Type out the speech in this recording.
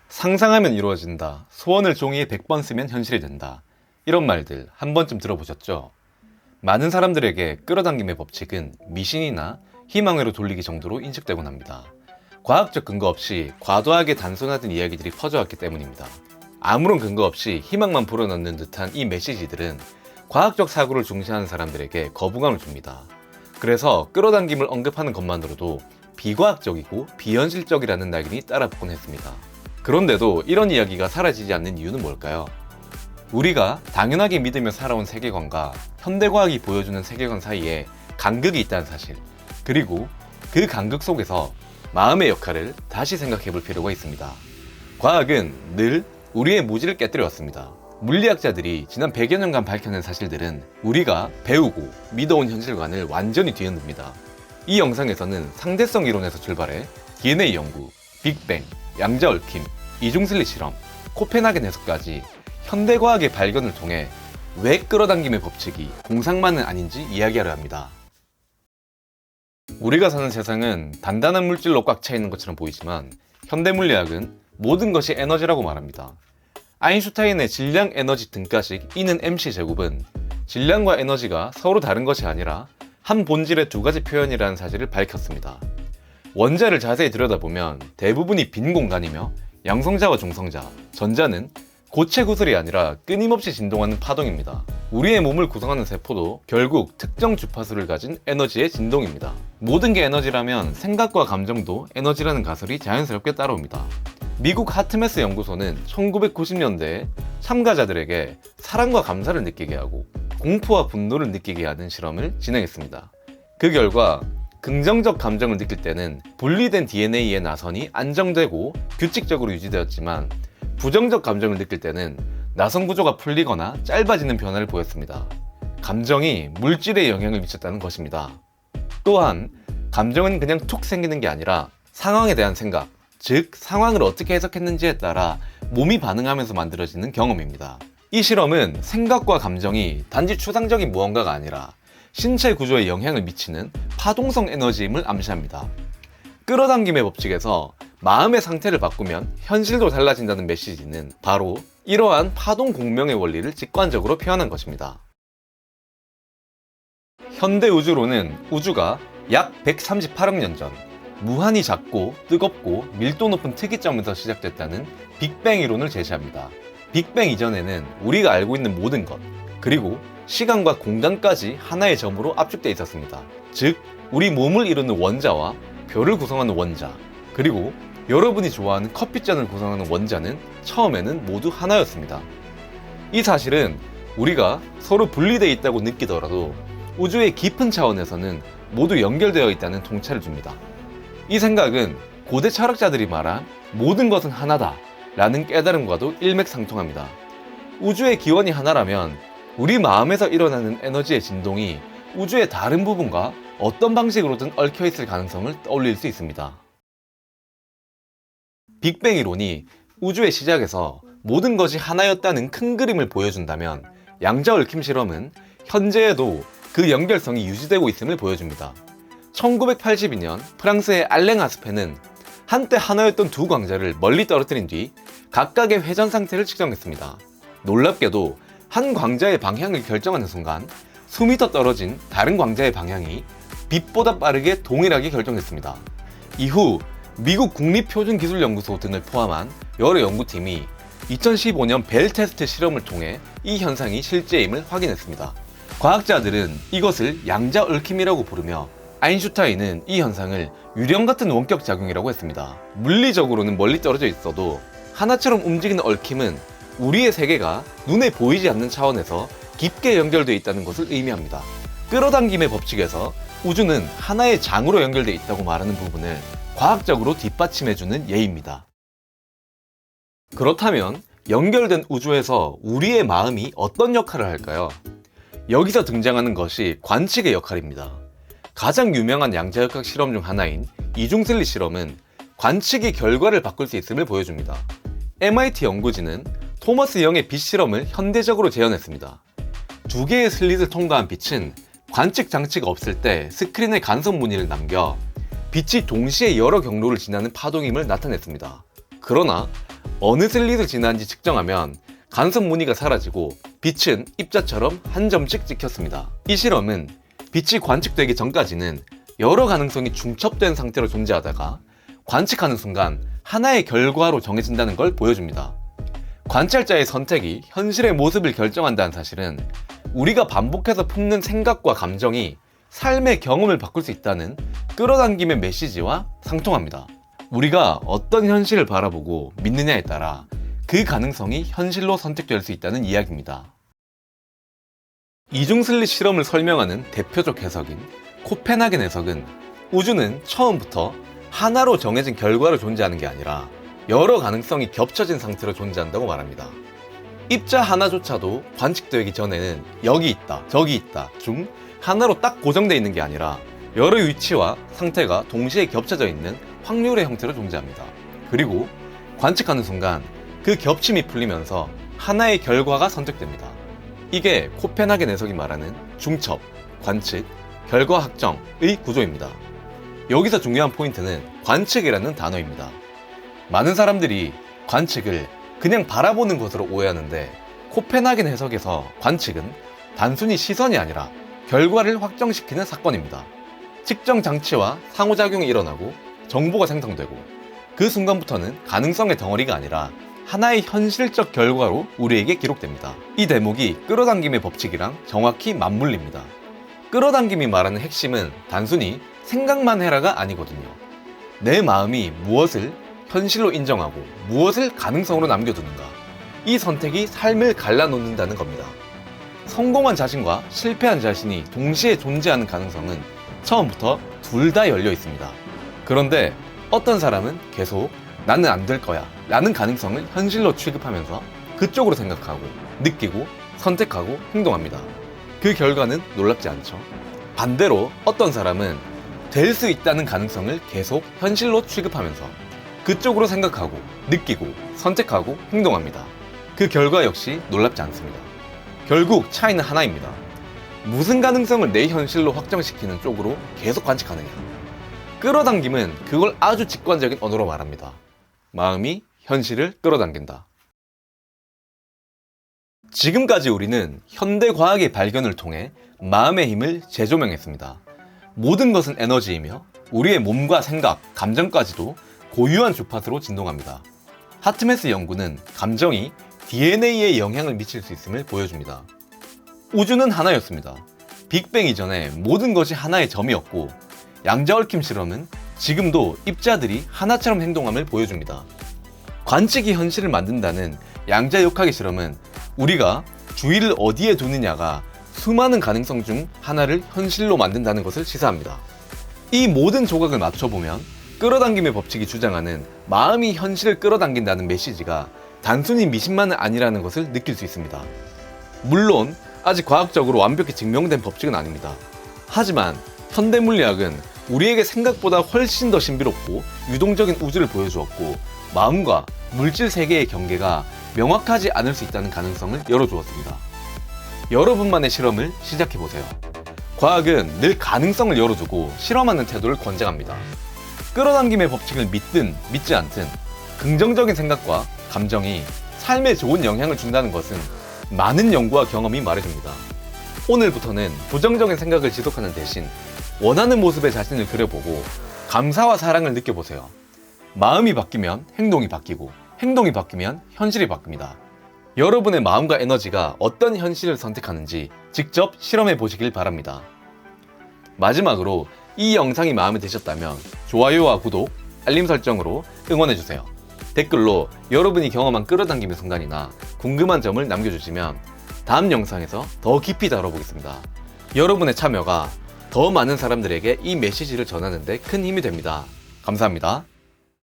상상하면 이루어진다. 소원을 종이에 100번 쓰면 현실이 된다. 이런 말들 한 번쯤 들어보셨죠? 많은 사람들에게 끌어당김의 법칙은 미신이나 희망으로 돌리기 정도로 인식되곤 합니다. 과학적 근거 없이 과도하게 단순화된 이야기들이 퍼져왔기 때문입니다. 아무런 근거 없이 희망만 불어넣는 듯한 이 메시지들은 과학적 사고를 중시하는 사람들에게 거부감을 줍니다. 그래서 끌어당김을 언급하는 것만으로도 비과학적이고 비현실적이라는 낙인이 따라붙곤 했습니다. 그런데도 이런 이야기가 사라지지 않는 이유는 뭘까요? 우리가 당연하게 믿으며 살아온 세계관과 현대과학이 보여주는 세계관 사이에 간극이 있다는 사실, 그리고 그 간극 속에서 마음의 역할을 다시 생각해 볼 필요가 있습니다. 과학은 늘 우리의 무지를 깨뜨려왔습니다. 물리학자들이 지난 100여 년간 밝혀낸 사실들은 우리가 배우고 믿어온 현실관을 완전히 뒤흔듭니다. 이 영상에서는 상대성 이론에서 출발해 DNA 연구, 빅뱅, 양자 얽힘, 이중슬리 실험, 코펜하겐 해석까지 현대과학의 발견을 통해 왜 끌어당김의 법칙이 공상만은 아닌지 이야기하려 합니다. 우리가 사는 세상은 단단한 물질로 꽉 차 있는 것처럼 보이지만 현대물리학은 모든 것이 에너지라고 말합니다. 아인슈타인의 질량, 에너지 등가식 E는 mc 제곱은 질량과 에너지가 서로 다른 것이 아니라 한 본질의 두 가지 표현이라는 사실을 밝혔습니다. 원자를 자세히 들여다보면 대부분이 빈 공간이며 양성자와 중성자, 전자는 고체 구슬이 아니라 끊임없이 진동하는 파동입니다. 우리의 몸을 구성하는 세포도 결국 특정 주파수를 가진 에너지의 진동입니다. 모든 게 에너지라면 생각과 감정도 에너지라는 가설이 자연스럽게 따라옵니다. 미국 하트메스 연구소는 1990년대에 참가자들에게 사랑과 감사를 느끼게 하고 공포와 분노를 느끼게 하는 실험을 진행했습니다. 그 결과 긍정적 감정을 느낄 때는 분리된 DNA의 나선이 안정되고 규칙적으로 유지되었지만 부정적 감정을 느낄 때는 나선 구조가 풀리거나 짧아지는 변화를 보였습니다. 감정이 물질에 영향을 미쳤다는 것입니다. 또한 감정은 그냥 툭 생기는 게 아니라 상황에 대한 생각, 즉 상황을 어떻게 해석했는지에 따라 몸이 반응하면서 만들어지는 경험입니다. 이 실험은 생각과 감정이 단지 추상적인 무언가가 아니라 신체 구조에 영향을 미치는 파동성 에너지임을 암시합니다. 끌어당김의 법칙에서 마음의 상태를 바꾸면 현실도 달라진다는 메시지는 바로 이러한 파동 공명의 원리를 직관적으로 표현한 것입니다. 현대 우주론은 우주가 약 138억 년 전 무한히 작고 뜨겁고 밀도 높은 특이점에서 시작됐다는 빅뱅 이론을 제시합니다. 빅뱅 이전에는 우리가 알고 있는 모든 것, 그리고 시간과 공간까지 하나의 점으로 압축되어 있었습니다. 즉, 우리 몸을 이루는 원자와 별을 구성하는 원자, 그리고 여러분이 좋아하는 커피잔을 구성하는 원자는 처음에는 모두 하나였습니다. 이 사실은 우리가 서로 분리되어 있다고 느끼더라도 우주의 깊은 차원에서는 모두 연결되어 있다는 통찰을 줍니다. 이 생각은 고대 철학자들이 말한 모든 것은 하나다 라는 깨달음과도 일맥상통합니다. 우주의 기원이 하나라면 우리 마음에서 일어나는 에너지의 진동이 우주의 다른 부분과 어떤 방식으로든 얽혀있을 가능성을 떠올릴 수 있습니다. 빅뱅 이론이 우주의 시작에서 모든 것이 하나였다는 큰 그림을 보여준다면 양자 얽힘 실험은 현재에도 그 연결성이 유지되고 있음을 보여줍니다. 1982년 프랑스의 알랭 아스페는 한때 하나였던 두 광자를 멀리 떨어뜨린 뒤 각각의 회전 상태를 측정했습니다. 놀랍게도 한 광자의 방향을 결정하는 순간 수미터 떨어진 다른 광자의 방향이 빛보다 빠르게 동일하게 결정됐습니다. 이후 미국 국립표준기술연구소 등을 포함한 여러 연구팀이 2015년 벨 테스트 실험을 통해 이 현상이 실제임을 확인했습니다. 과학자들은 이것을 양자 얽힘이라고 부르며 아인슈타인은 이 현상을 유령 같은 원격 작용이라고 했습니다. 물리적으로는 멀리 떨어져 있어도 하나처럼 움직이는 얽힘은 우리의 세계가 눈에 보이지 않는 차원에서 깊게 연결되어 있다는 것을 의미합니다. 끌어당김의 법칙에서 우주는 하나의 장으로 연결되어 있다고 말하는 부분을 과학적으로 뒷받침해주는 예입니다. 그렇다면 연결된 우주에서 우리의 마음이 어떤 역할을 할까요? 여기서 등장하는 것이 관측의 역할입니다. 가장 유명한 양자역학 실험 중 하나인 이중슬리 실험은 관측이 결과를 바꿀 수 있음을 보여줍니다. MIT 연구진은 토머스 영의 빛 실험을 현대적으로 재현했습니다. 두 개의 슬릿을 통과한 빛은 관측 장치가 없을 때 스크린에 간섭 무늬를 남겨 빛이 동시에 여러 경로를 지나는 파동임을 나타냈습니다. 그러나 어느 슬릿을 지나는지 측정하면 간섭 무늬가 사라지고 빛은 입자처럼 한 점씩 찍혔습니다. 이 실험은 빛이 관측되기 전까지는 여러 가능성이 중첩된 상태로 존재하다가 관측하는 순간 하나의 결과로 정해진다는 걸 보여줍니다. 관찰자의 선택이 현실의 모습을 결정한다는 사실은 우리가 반복해서 품는 생각과 감정이 삶의 경험을 바꿀 수 있다는 끌어당김의 메시지와 상통합니다. 우리가 어떤 현실을 바라보고 믿느냐에 따라 그 가능성이 현실로 선택될 수 있다는 이야기입니다. 이중 슬릿 실험을 설명하는 대표적 해석인 코펜하겐 해석은 우주는 처음부터 하나로 정해진 결과로 존재하는 게 아니라 여러 가능성이 겹쳐진 상태로 존재한다고 말합니다. 입자 하나조차도 관측되기 전에는 여기 있다, 저기 있다 중 하나로 딱 고정되어 있는 게 아니라 여러 위치와 상태가 동시에 겹쳐져 있는 확률의 형태로 존재합니다. 그리고 관측하는 순간 그 겹침이 풀리면서 하나의 결과가 선택됩니다. 이게 코펜하겐 해석이 말하는 중첩, 관측, 결과 확정의 구조입니다. 여기서 중요한 포인트는 관측이라는 단어입니다. 많은 사람들이 관측을 그냥 바라보는 것으로 오해하는데 코펜하겐 해석에서 관측은 단순히 시선이 아니라 결과를 확정시키는 사건입니다. 측정 장치와 상호작용이 일어나고 정보가 생성되고 그 순간부터는 가능성의 덩어리가 아니라 하나의 현실적 결과로 우리에게 기록됩니다. 이 대목이 끌어당김의 법칙이랑 정확히 맞물립니다. 끌어당김이 말하는 핵심은 단순히 생각만 해라가 아니거든요. 내 마음이 무엇을 현실로 인정하고 무엇을 가능성으로 남겨두는가, 이 선택이 삶을 갈라놓는다는 겁니다. 성공한 자신과 실패한 자신이 동시에 존재하는 가능성은 처음부터 둘 다 열려 있습니다. 그런데 어떤 사람은 계속 나는 안 될 거야 라는 가능성을 현실로 취급하면서 그쪽으로 생각하고 느끼고 선택하고 행동합니다. 그 결과는 놀랍지 않죠? 반대로 어떤 사람은 될 수 있다는 가능성을 계속 현실로 취급하면서 그쪽으로 생각하고 느끼고 선택하고 행동합니다. 그 결과 역시 놀랍지 않습니다. 결국 차이는 하나입니다. 무슨 가능성을 내 현실로 확정시키는 쪽으로 계속 관측하느냐. 끌어당김은 그걸 아주 직관적인 언어로 말합니다. 마음이 현실을 끌어당긴다. 지금까지 우리는 현대 과학의 발견을 통해 마음의 힘을 재조명했습니다. 모든 것은 에너지이며 우리의 몸과 생각, 감정까지도 고유한 주파수로 진동합니다. 하트메스 연구는 감정이 DNA에 영향을 미칠 수 있음을 보여줍니다. 우주는 하나였습니다. 빅뱅 이전에 모든 것이 하나의 점이었고, 양자 얽힘 실험은 지금도 입자들이 하나처럼 행동함을 보여줍니다. 관측이 현실을 만든다는 양자 역학의 실험은 우리가 주의를 어디에 두느냐가 수많은 가능성 중 하나를 현실로 만든다는 것을 시사합니다. 이 모든 조각을 맞춰보면 끌어당김의 법칙이 주장하는 마음이 현실을 끌어당긴다는 메시지가 단순히 미신만은 아니라는 것을 느낄 수 있습니다. 물론 아직 과학적으로 완벽히 증명된 법칙은 아닙니다. 하지만 현대물리학은 우리에게 생각보다 훨씬 더 신비롭고 유동적인 우주를 보여주었고, 마음과 물질 세계의 경계가 명확하지 않을 수 있다는 가능성을 열어주었습니다. 여러분만의 실험을 시작해보세요. 과학은 늘 가능성을 열어두고 실험하는 태도를 권장합니다. 끌어당김의 법칙을 믿든 믿지 않든 긍정적인 생각과 감정이 삶에 좋은 영향을 준다는 것은 많은 연구와 경험이 말해줍니다. 오늘부터는 부정적인 생각을 지속하는 대신 원하는 모습의 자신을 그려보고 감사와 사랑을 느껴보세요. 마음이 바뀌면 행동이 바뀌고, 행동이 바뀌면 현실이 바뀝니다. 여러분의 마음과 에너지가 어떤 현실을 선택하는지 직접 실험해 보시길 바랍니다. 마지막으로 이 영상이 마음에 드셨다면 좋아요와 구독, 알림 설정으로 응원해주세요. 댓글로 여러분이 경험한 끌어당김의 순간이나 궁금한 점을 남겨주시면 다음 영상에서 더 깊이 다뤄보겠습니다. 여러분의 참여가 더 많은 사람들에게 이 메시지를 전하는 데 큰 힘이 됩니다. 감사합니다.